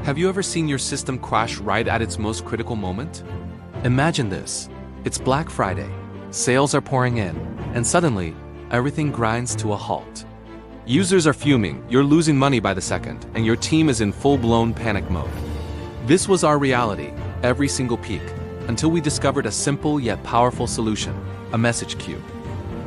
Have you ever seen your system crash right at its most critical moment? Imagine this. It's Black Friday, sales are pouring in, and suddenly, everything grinds to a halt. Users are fuming, you're losing money by the second, and your team is in full-blown panic mode. This was our reality, every single peak, until we discovered a simple yet powerful solution, a message queue.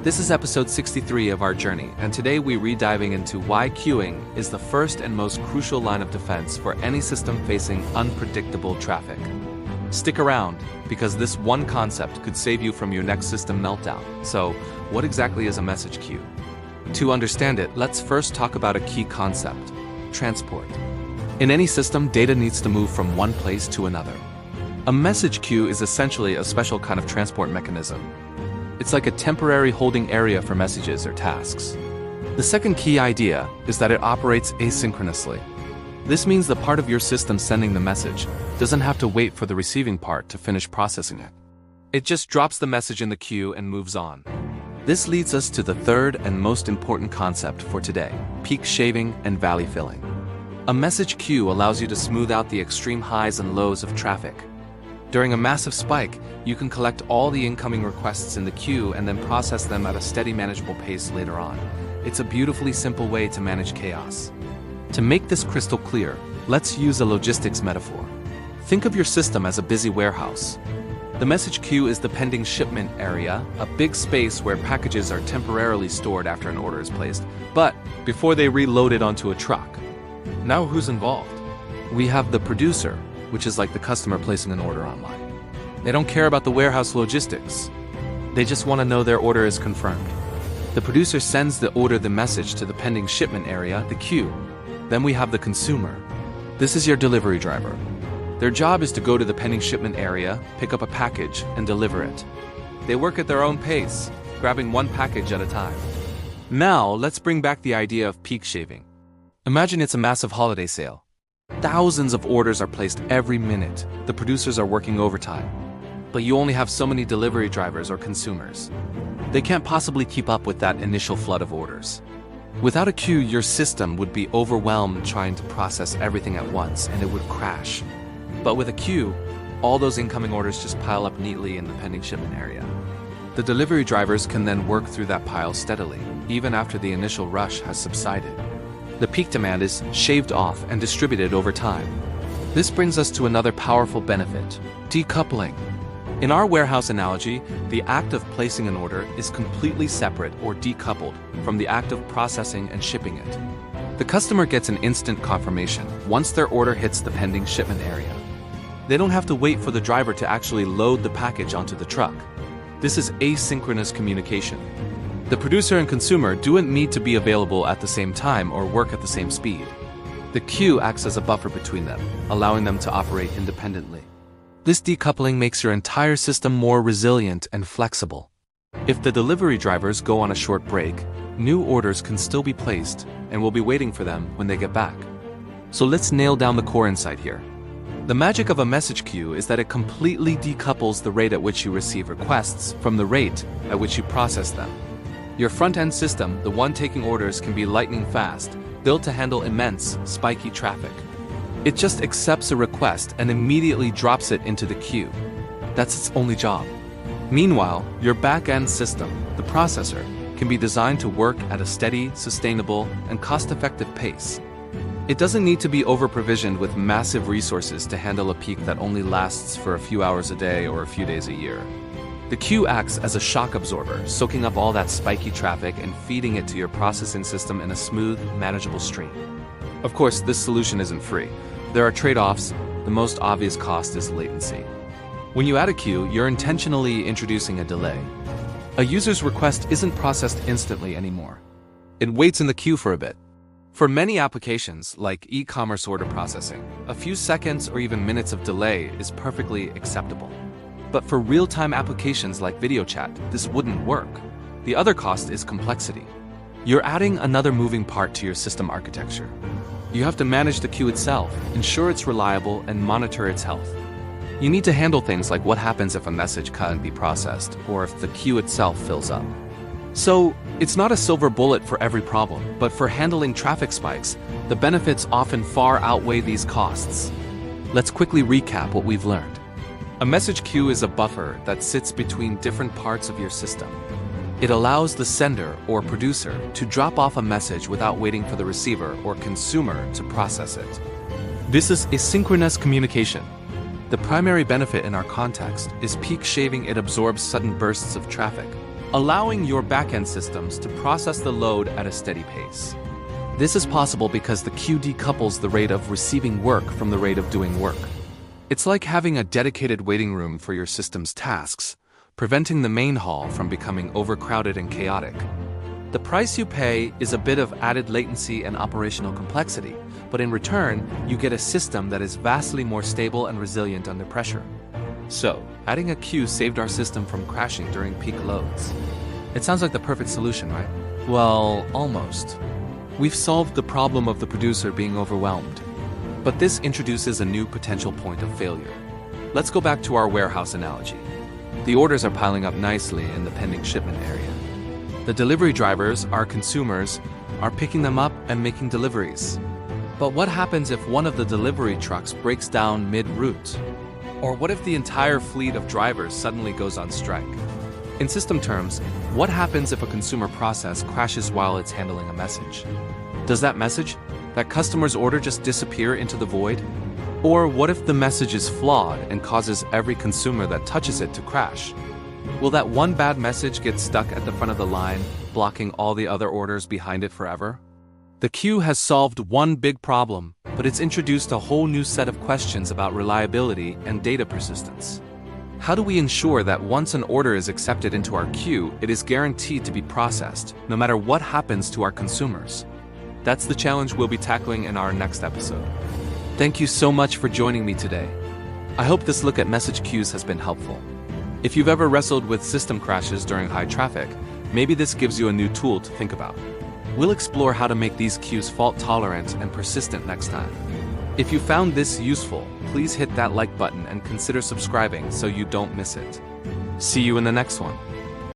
This is episode 63 of our journey, and today we're rediving into why queuing is the first and most crucial line of defense for any system facing unpredictable traffic. Stick around, because this one concept could save you from your next system meltdown. So, what exactly is a message queue? To understand it, let's first talk about a key concept: transport. In any system, data needs to move from one place to another. A message queue is essentially a special kind of transport mechanism. It's like a temporary holding area for messages or tasks. The second key idea is that it operates asynchronously. This means the part of your system sending the message doesn't have to wait for the receiving part to finish processing it. It just drops the message in the queue and moves on. This leads us to the third and most important concept for today: peak shaving and valley filling. A message queue allows you to smooth out the extreme highs and lows of traffic. During a massive spike, you can collect all the incoming requests in the queue and then process them at a steady, manageable pace later on. It's a beautifully simple way to manage chaos. To make this crystal clear, let's use a logistics metaphor. Think of your system as a busy warehouse. The message queue is the pending shipment area, a big space where packages are temporarily stored after an order is placed, but before they reload it onto a truck. Now who's involved? We have the producer, which is like the customer placing an order online. They don't care about the warehouse logistics. They just want to know their order is confirmed. The producer sends the message to the pending shipment area, the queue. Then we have the consumer. This is your delivery driver. Their job is to go to the pending shipment area, pick up a package, and deliver it. They work at their own pace, grabbing one package at a time. Now, let's bring back the idea of peak shaving. Imagine it's a massive holiday sale. Thousands of orders are placed every minute. The producers are working overtime. But you only have so many delivery drivers or consumers. They can't possibly keep up with that initial flood of orders. Without a queue, your system would be overwhelmed trying to process everything at once, and it would crash. But with a queue, all those incoming orders just pile up neatly in the pending shipment area. The delivery drivers can then work through that pile steadily, even after the initial rush has subsided. The peak demand is shaved off and distributed over time. This brings us to another powerful benefit: decoupling. In our warehouse analogy, the act of placing an order is completely separate or decoupled from the act of processing and shipping it. The customer gets an instant confirmation once their order hits the pending shipment area. They don't have to wait for the driver to actually load the package onto the truck. This is asynchronous communication. The producer and consumer don't need to be available at the same time or work at the same speed. The queue acts as a buffer between them, allowing them to operate independently. This decoupling makes your entire system more resilient and flexible. If the delivery drivers go on a short break, new orders can still be placed and will be waiting for them when they get back. So let's nail down the core insight here. The magic of a message queue is that it completely decouples the rate at which you receive requests from the rate at which you process them. Your front-end system, the one taking orders, can be lightning fast, built to handle immense, spiky traffic. It just accepts a request and immediately drops it into the queue. That's its only job. Meanwhile, your back-end system, the processor, can be designed to work at a steady, sustainable, and cost-effective pace. It doesn't need to be over-provisioned with massive resources to handle a peak that only lasts for a few hours a day or a few days a year. The queue acts as a shock absorber, soaking up all that spiky traffic and feeding it to your processing system in a smooth, manageable stream. Of course, this solution isn't free. There are trade-offs. The most obvious cost is latency. When you add a queue, you're intentionally introducing a delay. A user's request isn't processed instantly anymore. It waits in the queue for a bit. For many applications, like e-commerce order processing, a few seconds or even minutes of delay is perfectly acceptable. But for real-time applications like video chat, this wouldn't work. The other cost is complexity. You're adding another moving part to your system architecture. You have to manage the queue itself, ensure it's reliable, and monitor its health. You need to handle things like what happens if a message can't be processed, or if the queue itself fills up. So, it's not a silver bullet for every problem, but for handling traffic spikes, the benefits often far outweigh these costs. Let's quickly recap what we've learned. A message queue is a buffer that sits between different parts of your system. It allows the sender or producer to drop off a message without waiting for the receiver or consumer to process it. This is asynchronous communication. The primary benefit in our context is peak shaving. It absorbs sudden bursts of traffic, allowing your backend systems to process the load at a steady pace. This is possible because the queue decouples the rate of receiving work from the rate of doing work. It's like having a dedicated waiting room for your system's tasks, preventing the main hall from becoming overcrowded and chaotic. The price you pay is a bit of added latency and operational complexity, but in return, you get a system that is vastly more stable and resilient under pressure. So, adding a queue saved our system from crashing during peak loads. It sounds like the perfect solution, right? Well, almost. We've solved the problem of the producer being overwhelmed. But this introduces a new potential point of failure. Let's go back to our warehouse analogy. The orders are piling up nicely in the pending shipment area. The delivery drivers, our consumers, are picking them up and making deliveries. But what happens if one of the delivery trucks breaks down mid-route? Or what if the entire fleet of drivers suddenly goes on strike? In system terms, what happens if a consumer process crashes while it's handling a message? Does that message, that customer's order, just disappear into the void? Or what if the message is flawed and causes every consumer that touches it to crash? Will that one bad message get stuck at the front of the line, blocking all the other orders behind it forever? The queue has solved one big problem, but it's introduced a whole new set of questions about reliability and data persistence. How do we ensure that once an order is accepted into our queue, it is guaranteed to be processed, no matter what happens to our consumers? That's the challenge we'll be tackling in our next episode. Thank you so much for joining me today. I hope this look at message queues has been helpful. If you've ever wrestled with system crashes during high traffic, maybe this gives you a new tool to think about. We'll explore how to make these queues fault-tolerant and persistent next time. If you found this useful, please hit that like button and consider subscribing so you don't miss it. See you in the next one.